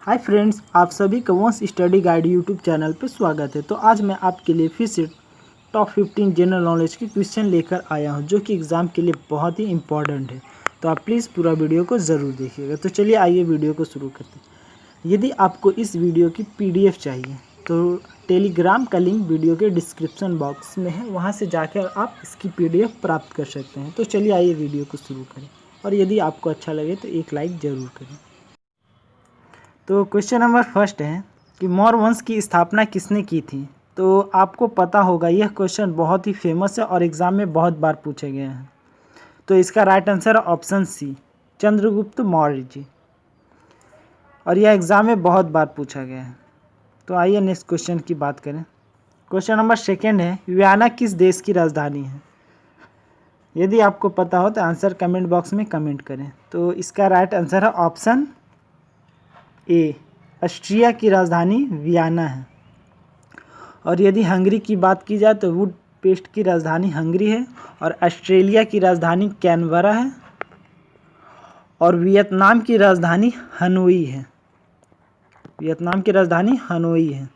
Hi friends, आप सभी का वंश स्टडी गाइड यूट्यूब चैनल पर स्वागत है। तो आज मैं आपके लिए फिर से टॉप 15 जनरल नॉलेज की क्वेश्चन लेकर आया हूं, जो कि एग्ज़ाम के लिए बहुत ही इंपॉर्टेंट है। तो आप प्लीज़ पूरा वीडियो को ज़रूर देखिएगा। तो चलिए आइए वीडियो को शुरू करते हैं। यदि आपको इस वीडियो की PDF चाहिए तो टेलीग्राम का लिंक वीडियो के डिस्क्रिप्शन बॉक्स में है, वहाँ से जाकर आप इसकी PDF प्राप्त कर सकते हैं। तो चलिए आइए वीडियो को शुरू करें, और यदि आपको अच्छा लगे तो एक लाइक ज़रूर करें। तो क्वेश्चन नंबर फर्स्ट है कि मौर्य वंश की स्थापना किसने की थी। तो आपको पता होगा यह क्वेश्चन बहुत ही फेमस है और एग्ज़ाम में बहुत बार पूछे गए हैं। तो इसका राइट आंसर है ऑप्शन सी, चंद्रगुप्त मौर्य जी, और यह एग्ज़ाम में बहुत बार पूछा गया है। तो आइए नेक्स्ट क्वेश्चन की बात करें। क्वेश्चन नंबर सेकेंड है, वियना किस देश की राजधानी है। यदि आपको पता हो तो आंसर कमेंट बॉक्स में कमेंट करें। तो इसका राइट आंसर है ऑप्शन ए, ऑस्ट्रिया की राजधानी वियना है। और यदि हंगरी की बात की जाए तो बुडापेस्ट की राजधानी हंगरी है, और ऑस्ट्रेलिया की राजधानी कैनबरा है, और वियतनाम की राजधानी हनोई है। वियतनाम की राजधानी हनोई है।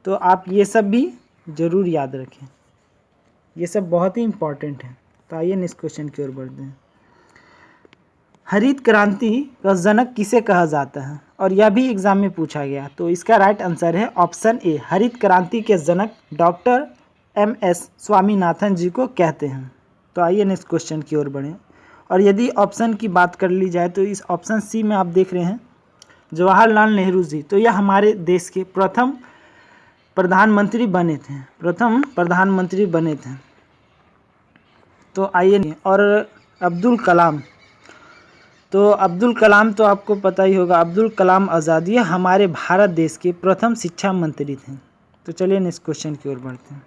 तो आप ये सब भी ज़रूर याद रखें, ये सब बहुत ही इम्पॉर्टेंट है। तो आइए नेक्स्ट क्वेश्चन की ओर बढ़ते हैं। हरित क्रांति का जनक किसे कहा जाता है, और यह भी एग्जाम में पूछा गया। तो इसका राइट आंसर है ऑप्शन ए, हरित क्रांति के जनक डॉक्टर MS स्वामीनाथन जी को कहते हैं। तो आइए नेक्स्ट क्वेश्चन की ओर बढ़ें। और यदि ऑप्शन की बात कर ली जाए तो इस ऑप्शन सी में आप देख रहे हैं जवाहरलाल नेहरू जी। तो यह हमारे देश के प्रथम प्रधानमंत्री बने थे। तो आइए, और अब्दुल कलाम, तो अब्दुल कलाम तो आपको पता ही होगा, अब्दुल कलाम आज़ाद ये हमारे भारत देश के प्रथम शिक्षा मंत्री थे। तो चलिए नेक्स्ट क्वेश्चन की ओर बढ़ते हैं।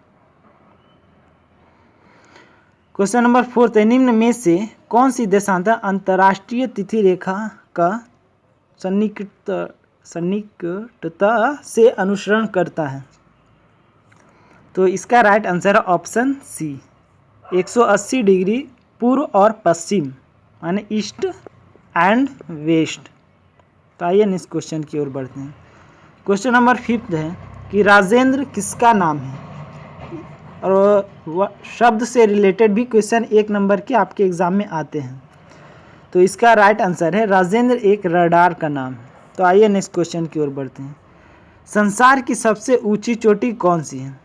क्वेश्चन नंबर 4 है, निम्न में से कौन सी देशांतर अंतर्राष्ट्रीय तिथि रेखा का सन्निकटता से अनुसरण करता है। तो इसका राइट आंसर है ऑप्शन सी, 180 डिग्री पूर्व और पश्चिम, यानी ईस्ट एंड वेस्ट। तो आइए नेक्स्ट क्वेश्चन की ओर बढ़ते हैं। क्वेश्चन नंबर 5 है कि राजेंद्र किसका नाम है, और वह शब्द से रिलेटेड भी क्वेश्चन 1 नंबर के आपके एग्जाम में आते हैं। तो इसका राइट आंसर है राजेंद्र एक रडार का नाम है। तो आइए नेक्स्ट क्वेश्चन की ओर बढ़ते हैं। संसार की सबसे ऊंची चोटी कौन सी है।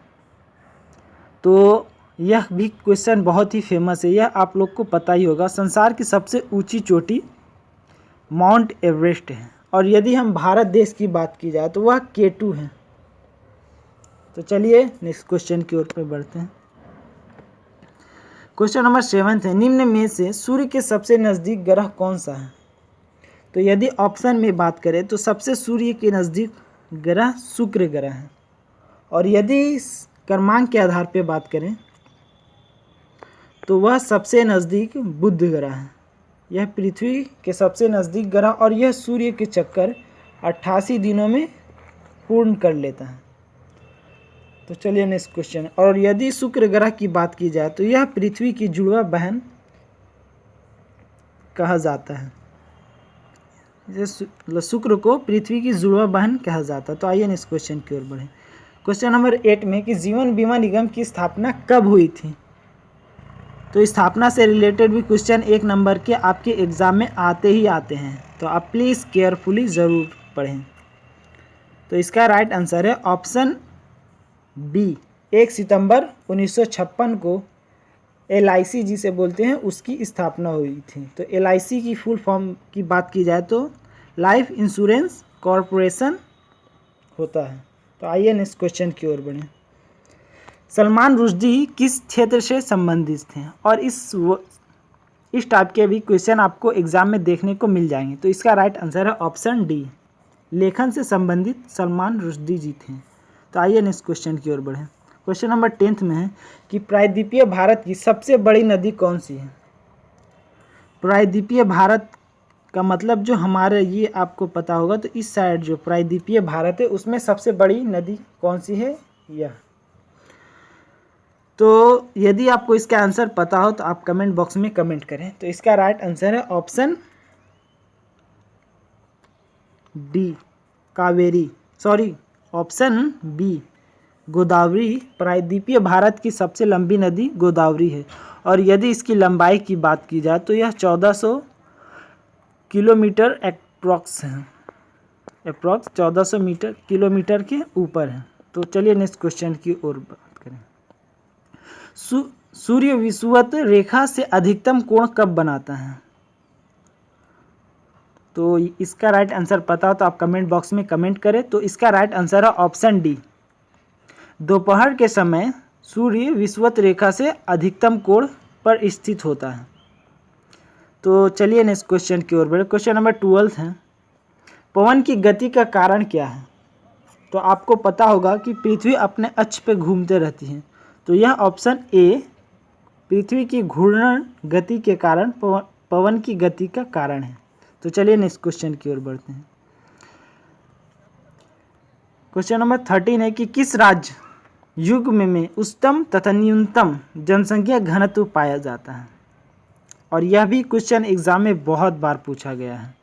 तो यह भी क्वेश्चन बहुत ही फेमस है, यह आप लोग को पता ही होगा। संसार की सबसे ऊंची चोटी माउंट एवरेस्ट है, और यदि हम भारत देश की बात की जाए तो वह K2 है। तो चलिए नेक्स्ट क्वेश्चन की ओर पे बढ़ते हैं। क्वेश्चन नंबर 7 है, निम्न में से सूर्य के सबसे नज़दीक ग्रह कौन सा है। तो यदि ऑप्शन में बात करें तो सबसे सूर्य के नज़दीक ग्रह शुक्र ग्रह है, और यदि क्रमांक के आधार पर बात करें तो वह सबसे नज़दीक बुध ग्रह है। यह पृथ्वी के सबसे नज़दीक ग्रह, और यह सूर्य के चक्कर 88 दिनों में पूर्ण कर लेता है। तो चलिए नेक्स्ट क्वेश्चन। और यदि शुक्र ग्रह की बात की जाए तो यह पृथ्वी की जुड़वा बहन कहा जाता है। शुक्र को पृथ्वी की जुड़वा बहन कहा जाता है। तो आइए नेक्स्ट क्वेश्चन की ओर बढ़ें। क्वेश्चन नंबर 8 में कि जीवन बीमा निगम की स्थापना कब हुई थी। तो स्थापना से रिलेटेड भी क्वेश्चन 1 नंबर के आपके एग्ज़ाम में आते ही आते हैं। तो आप प्लीज़ केयरफुली ज़रूर पढ़ें। तो इसका राइट आंसर है ऑप्शन बी, 1 सितंबर 1956 को LIC जिसे बोलते हैं उसकी स्थापना हुई थी। तो LIC की फुल फॉर्म की बात की जाए तो लाइफ इंश्योरेंस कॉरपोरेशन होता है। तो आइए नेक्स्ट क्वेश्चन की ओर बढ़ें। सलमान रुश्दी किस क्षेत्र से संबंधित थे, और इस टाइप के भी क्वेश्चन आपको एग्जाम में देखने को मिल जाएंगे। तो इसका राइट आंसर है ऑप्शन डी, लेखन से संबंधित सलमान रुश्दी जी थे। तो आइए नेक्स्ट क्वेश्चन की ओर बढ़ें। क्वेश्चन नंबर 10 में है कि प्रायद्वीपीय भारत की सबसे बड़ी नदी कौन सी है। प्रायद्वीपीय भारत का मतलब जो हमारे, ये आपको पता होगा, तो इस साइड जो प्रायद्वीपीय भारत है उसमें सबसे बड़ी नदी कौन सी है, यह। तो यदि आपको इसका आंसर पता हो तो आप कमेंट बॉक्स में कमेंट करें। तो इसका राइट आंसर है option D Kaveri, option B Godavari. प्रायद्वीपीय भारत की सबसे लंबी नदी गोदावरी है और यदि इसकी लंबाई की बात की जाए तो यह 1400 किलोमीटर अप्रॉक्स है, 1400 किलोमीटर के ऊपर है। तो चलिए नेक्स्ट क्वेश्चन की ओर बात करें। सूर्य विषुवत रेखा से अधिकतम कोण कब बनाता है? तो इसका राइट आंसर पता हो तो आप कमेंट बॉक्स में कमेंट करें। तो इसका राइट आंसर है ऑप्शन डी, दोपहर के समय सूर्य विषुवत रेखा से अधिकतम कोण पर स्थित होता है। तो चलिए नेक्स्ट क्वेश्चन की ओर बढ़े। क्वेश्चन नंबर 12 है, पवन की गति का कारण क्या है? तो आपको पता होगा कि पृथ्वी अपने अक्ष पे घूमते रहती है, तो यह ऑप्शन ए पृथ्वी की घूर्णन गति के कारण पवन की गति का कारण है। तो चलिए नेक्स्ट क्वेश्चन की ओर बढ़ते हैं। क्वेश्चन नंबर 13 है कि किस राज्य युग्म में उच्चतम तथा न्यूनतम जनसंख्या घनत्व पाया जाता है? और यह भी क्वेश्चन एग्जाम में बहुत बार पूछा गया है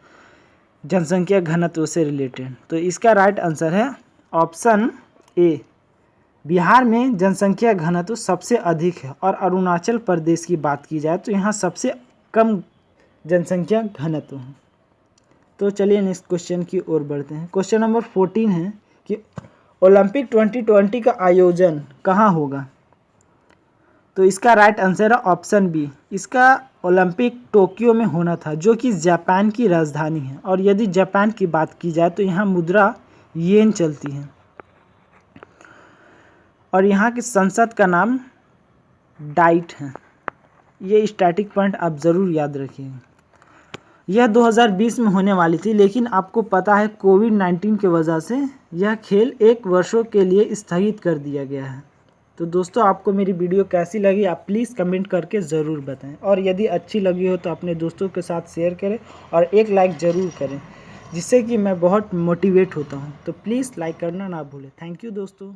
जनसंख्या घनत्व से रिलेटेड। तो इसका राइट आंसर है ऑप्शन ए, बिहार में जनसंख्या घनत्व सबसे अधिक है और अरुणाचल प्रदेश की बात की जाए तो यहाँ सबसे कम जनसंख्या घनत्व है। तो चलिए नेक्स्ट क्वेश्चन की ओर बढ़ते हैं। क्वेश्चन नंबर 14 है कि ओलंपिक 2020 का आयोजन कहाँ होगा? तो इसका राइट आंसर है ऑप्शन बी, इसका ओलंपिक टोक्यो में होना था जो कि जापान की राजधानी है और यदि जापान की बात की जाए तो यहाँ मुद्रा येन चलती है और यहाँ की संसद का नाम डाइट है। ये स्टैटिक पॉइंट आप ज़रूर याद रखिएगा। यह 2020 में होने वाली थी लेकिन आपको पता है कोविड-19 की वजह से यह खेल 1 वर्षों के लिए स्थगित कर दिया गया है। तो दोस्तों आपको मेरी वीडियो कैसी लगी आप प्लीज़ कमेंट करके ज़रूर बताएं और यदि अच्छी लगी हो तो अपने दोस्तों के साथ शेयर करें और एक लाइक ज़रूर करें जिससे कि मैं बहुत मोटिवेट होता हूं। तो प्लीज़ लाइक करना ना भूलें। थैंक यू दोस्तों।